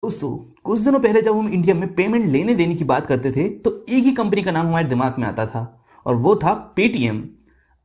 दोस्तों, कुछ दिनों पहले जब हम इंडिया में पेमेंट लेने देने की बात करते थे तो एक ही कंपनी का नाम हमारे दिमाग में आता था और वो था पेटीएम।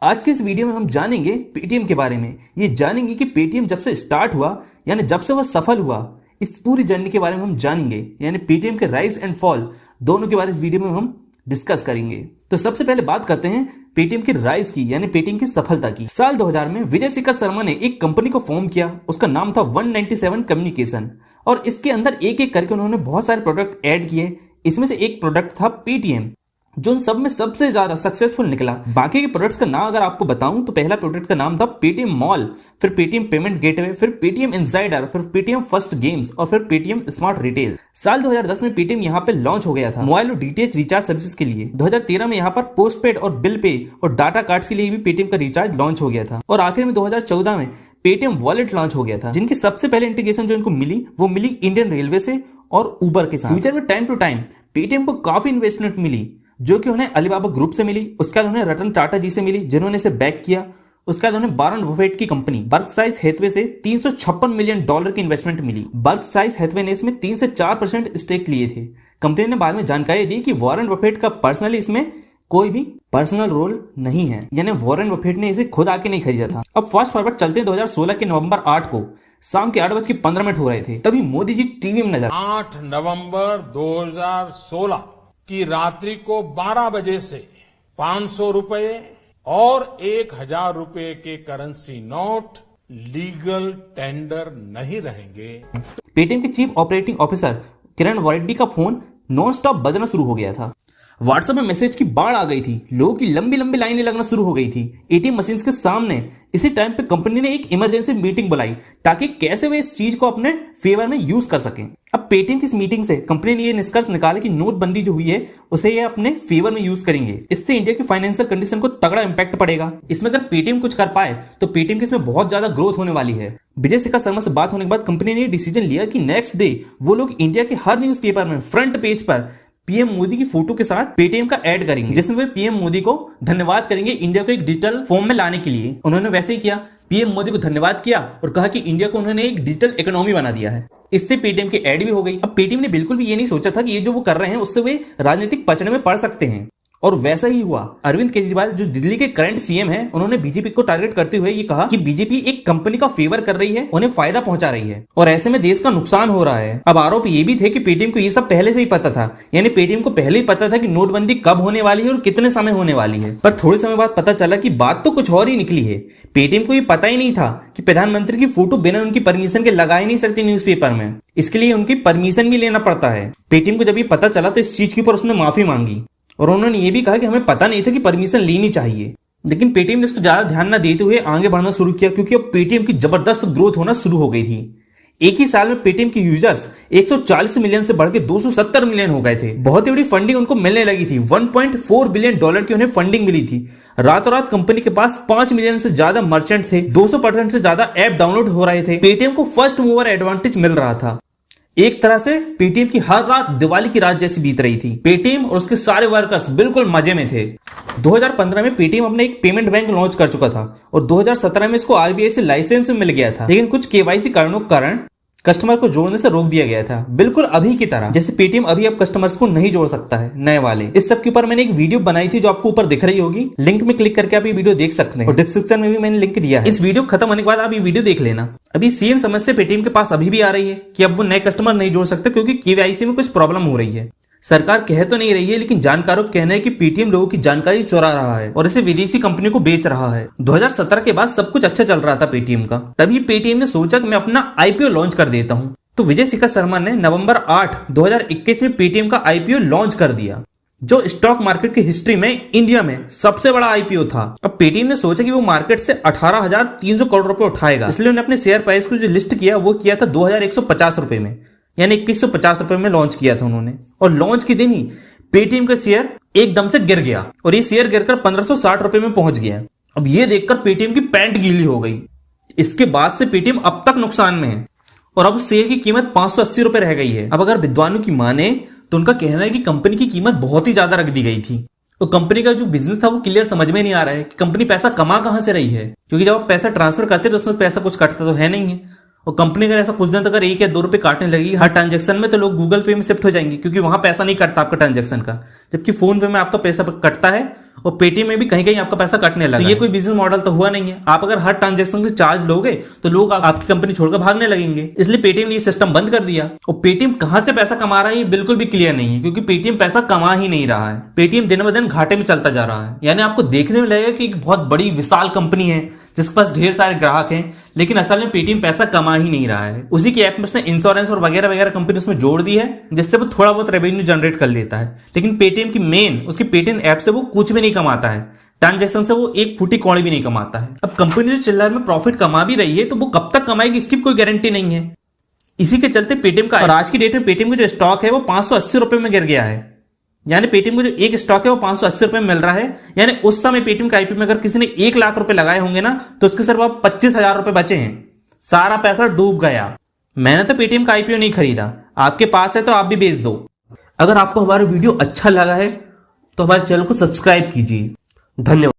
आज के इस वीडियो में हम जानेंगे पेटीएम के बारे में। ये जानेंगे कि पेटीएम जब से स्टार्ट हुआ यानी जब से वह सफल हुआ, इस पूरी जर्नी के बारे में हम जानेंगे। यानी पेटीएम के राइज एंड फॉल दोनों के बारे में इस वीडियो में हम डिस्कस करेंगे। तो सबसे पहले बात करते हैं पेटीएम की राइज की, यानी पेटीएम की सफलता की। साल 2000 में विजय शेखर शर्मा ने एक कंपनी को फॉर्म किया, उसका नाम था 197 कम्युनिकेशन, और इसके अंदर एक एक करके उन्होंने बहुत सारे प्रोडक्ट ऐड किए। इसमें से एक प्रोडक्ट था पेटीएम, जो उन सब में सबसे ज्यादा सक्सेसफुल निकला। बाकी के प्रोडक्ट्स का नाम अगर आपको बताऊं तो पहला प्रोडक्ट का नाम था पेटीएम मॉल, फिर पेटीएम पेमेंट गेटवे, फिर पेटीएम इनसाइडर, फिर पेटीएम फर्स्ट गेम्स और फिर पेटीएम स्मार्ट रिटेल। साल 2010 में पेटीएम यहाँ पे लॉन्च हो गया था मोबाइल और डीटीएच रिचार्ज सर्विसेज के लिए। 2013 में यहाँ पर पोस्ट पेड और बिल पे और डाटा कार्ड्स के लिए भी पेटीएम का रिचार्ज लॉन्च हो गया था। और आखिर में 2014 में पेटीएम वॉलेट लॉन्च हो गया था, जिनकी सबसे पहले इंटीग्रेशन जो इनको मिली वो मिली इंडियन रेलवे से और उबर के साथ। फ्यूचर में टाइम टू टाइम पेटीएम को काफी इन्वेस्टमेंट मिली, जो कि उन्हें अलीबाबा ग्रुप से मिली, उसके बाद उन्हें रतन टाटा जी से मिली जिन्होंने इसे बैक किया। उसके बाद उन्हें वारेन बफेट की कंपनी बर्थसाइज हैथवे से $356 मिलियन की इन्वेस्टमेंट मिली। बर्थसाइज हैथवे ने इसमें 3 से 4% स्टेक लिए थे। कंपनी ने बाद में जानकारी दी कि वारेन बफेट का पर्सनली इसमें कोई भी पर्सनल रोल नहीं है, यानी वॉरेन बफेट ने इसे खुद आके नहीं खरीदा था। अब फास्ट फॉरवर्ड चलते हैं 2016 के नवंबर 8 को शाम के 8:15 हो रहे थे, तभी मोदी जी टीवी में नजर। 8 नवंबर 2016 की रात्रि को 12 बजे से 500 रुपए और 1000 रुपए के करेंसी नोट लीगल टेंडर नहीं रहेंगे। पेटीएम के चीफ ऑपरेटिंग ऑफिसर किरण रेड्डी का फोन नॉन स्टॉप बजना शुरू हो गया था। व्हाट्सएप में मैसेज की बाढ़ आ गई थी, लोगों की लंबी लंबी लाइनें लगना शुरू हो गई थी एटीएम मशीन के सामने। इसी टाइम पे कंपनी ने एक इमरजेंसी मीटिंग बुलाई ताकि कैसे वे इस चीज को अपने फेवर में यूज कर सकें। अब पेटीएम की इस मीटिंग से कंपनी ने ये निष्कर्ष निकाला कि नोटबंदी जो हुई है उसे ये अपने फेवर में यूज करेंगे। इससे इंडिया की फाइनेंशियल कंडीशन को तगड़ा इंपैक्ट पड़ेगा। इसमें अगर पेटीएम कुछ कर पाए तो पेटीएम की इसमें बहुत ज्यादा ग्रोथ होने वाली है। विजय शेखर शर्मा से बात होने के बाद कंपनी ने डिसीजन लिया कि नेक्स्ट डे वो लोग इंडिया के हर न्यूज़पेपर में फ्रंट पेज पर पीएम मोदी की फोटो के साथ पेटीएम का ऐड करेंगे, जिसमें वे पीएम मोदी को धन्यवाद करेंगे इंडिया को एक डिजिटल फॉर्म में लाने के लिए। उन्होंने वैसे ही किया, पीएम मोदी को धन्यवाद किया और कहा कि इंडिया को उन्होंने एक डिजिटल इकोनॉमी बना दिया है। इससे पेटीएम की ऐड भी हो गई। अब पेटीएम ने बिल्कुल भी ये नहीं सोचा था कि ये जो वो कर रहे हैं उससे वे राजनीतिक पचड़े में पड़ सकते हैं, और वैसा ही हुआ। अरविंद केजरीवाल जो दिल्ली के करंट सीएम हैं, उन्होंने बीजेपी को टारगेट करते हुए ये कहा कि बीजेपी एक कंपनी का फेवर कर रही है, उन्हें फायदा पहुंचा रही है और ऐसे में देश का नुकसान हो रहा है। अब आरोप ये भी थे कि पेटीएम को ये सब पहले से ही पता था, यानी पेटीएम को पहले ही पता था कि नोटबंदी कब होने वाली है और कितने समय होने वाली है। पर थोड़े समय बाद पता चला कि बात तो कुछ और ही निकली है। पेटीएम को ये पता ही नहीं था कि प्रधानमंत्री की फोटो बिना उनकी परमिशन के लगा ही नहीं सकती न्यूज़पेपर में, इसके लिए उनकी परमिशन भी लेना पड़ता है। पेटीएम को जब ये पता चला तो इस चीज के ऊपर उसने माफी मांगी और उन्होंने ये भी कहा कि हमें पता नहीं था कि परमिशन लेनी चाहिए। लेकिन पेटीएम ने इसको ज्यादा ध्यान न देते हुए आगे बढ़ना शुरू किया, क्योंकि अब पेटीएम की जबरदस्त ग्रोथ होना शुरू हो गई थी। एक ही साल में पेटीएम के यूजर्स 140 मिलियन से बढ़ के 270 मिलियन हो गए थे। बहुत ही बड़ी फंडिंग उनको मिलने लगी थी। $1.4 बिलियन की उन्हें फंडिंग मिली थी। रातों रात कंपनी के पास 5 मिलियन से ज्यादा मर्चेंट थे, 200% से ज्यादा ऐप डाउनलोड हो रहे थे। पेटीएम को फर्स्ट मूवर एडवांटेज मिल रहा था। एक तरह से पेटीएम की हर रात दिवाली की रात जैसी बीत रही थी। पेटीएम और उसके सारे वर्कर्स बिल्कुल मजे में थे। 2015 में पेटीएम अपने एक पेमेंट बैंक लॉन्च कर चुका था और 2017 में इसको आरबीआई से लाइसेंस मिल गया था, लेकिन कुछ केवाईसी कारणों के कारण कस्टमर को जोड़ने से रोक दिया गया था, बिल्कुल अभी की तरह जैसे पेटीएम अभी अब कस्टमर्स को नहीं जोड़ सकता है नए वाले। इस सब के ऊपर मैंने एक वीडियो बनाई थी जो आपको ऊपर दिख रही होगी, लिंक में क्लिक करके आप ये वीडियो देख सकते हैं और डिस्क्रिप्शन में भी मैंने लिंक दिया है। इस वीडियो खत्म होने के बाद आप ये वीडियो देख लेना। अभी सेम समस्या पेटीएम के पास अभी भी आ रही है कि अब वो नए कस्टमर नहीं जोड़ सकते क्योंकि केवाईसी में कुछ प्रॉब्लम हो रही है। सरकार कह तो नहीं रही है, लेकिन जानकारों का कहना है कि पेटीएम लोगों की जानकारी चुरा रहा है और इसे विदेशी कंपनी को बेच रहा है। 2017 के बाद सब कुछ अच्छा चल रहा था पेटीएम का, तभी पेटीएम ने सोचा कि मैं अपना आईपीओ लॉन्च कर देता हूं। तो विजय शेखर शर्मा ने नवंबर 8, 2021 में पेटीएम का आईपीओ लॉन्च कर दिया, जो स्टॉक मार्केट की हिस्ट्री में इंडिया में सबसे बड़ा आईपीओ था। अब पेटीएम ने सोचा कि वो मार्केट से 18,300 करोड़ रुपए उठाएगा, इसलिए उन्होंने अपने शेयर प्राइस को जो लिस्ट किया वो किया था 2,150 रुपए में, यानी 2150 रुपए में लॉन्च किया था उन्होंने। और लॉन्च के दिन ही पेटीएम का शेयर एकदम से गिर गया और ये शेयर गिरकर 1560 रुपए में पहुंच गया। अब ये देखकर पेटीएम की पैंट गीली हो गई। इसके बाद से पेटीएम अब तक नुकसान में है और अब शेयर की कीमत 580 रुपए रह गई है। अब अगर विद्वानों की माने तो उनका कहना है कि कंपनी की कीमत बहुत ही ज्यादा रख दी गई थी। तो कंपनी का जो बिजनेस था वो क्लियर समझ में नहीं आ रहा है कि कंपनी पैसा कमा कहां से रही है, क्योंकि जब आप पैसा ट्रांसफर करते तो उसमें पैसा कुछ कटता तो है नहीं है और कंपनी अगर ऐसा कुछ दिन तक अगर 1 या 2 रुपए काटने लगी हर ट्रांजेक्शन में, तो लोग गूगल पे में शिफ्ट हो जाएंगे, क्योंकि वहां पैसा नहीं कटता आपका ट्रांजेक्शन का, जबकि फोन पे में आपका पैसा कटता है और पेटीएम में भी कहीं कहीं आपका पैसा कटने लगा। तो ये कोई बिजनेस मॉडल तो हुआ नहीं है। आप अगर हर ट्रांजेक्शन के चार्ज लोगे तो लोग आपकी कंपनी छोड़कर भागने लगेंगे। इसलिए पेटीएम ने ये सिस्टम बंद कर दिया। और पेटीएम कहां से पैसा कमा रहा है ये बिल्कुल भी क्लियर नहीं है, क्योंकि पेटीएम पैसा कमा ही नहीं रहा है। पेटीएम दिन ब दिन घाटे में चलता जा रहा है। यानी आपको देखने में लगेगा कि एक बहुत बड़ी विशाल कंपनी है जिसके पास ढेर सारे ग्राहक हैं, लेकिन असल में पेटीएम पैसा कमा ही नहीं रहा है। उसी की ऐप में उसने इंश्योरेंस और वगैरह वगैरह कंपनी उसमें जोड़ दी है, जिससे वो थोड़ा बहुत रेवेन्यू जनरेट कर लेता है। लेकिन पेटीएम की मेन उसकी पेटीएम ऐप से वो कुछ भी नहीं कमाता है। ट्रांजेक्शन से वो एक फूटी कौड़ी भी नहीं कमाता है। अब कंपनी जो चिल्लर में प्रॉफिट कमा भी रही है, तो वो कब तक कमाएगी इसकी कोई गारंटी नहीं है। इसी के चलते पेटीएम का, और आज की डेट में पेटीएम का जो स्टॉक है वो 580 रुपए में गिर गया है। यानी पेटीएम का जो एक स्टॉक है वो 580 रुपए में मिल रहा है। यानी उस समय पेटीएम का आईपीओ में अगर किसी ने 1 लाख रुपए लगाए होंगे ना, तो उसके सिर्फ अब 25,000 रुपए बचे हैं। सारा पैसा डूब गया। मैंने तो पेटीएम का आईपीओ नहीं खरीदा, आपके पास है तो आप भी बेच दो। अगर आपको हमारा वीडियो अच्छा लगा है तो हमारे चैनल को सब्सक्राइब कीजिए। धन्यवाद।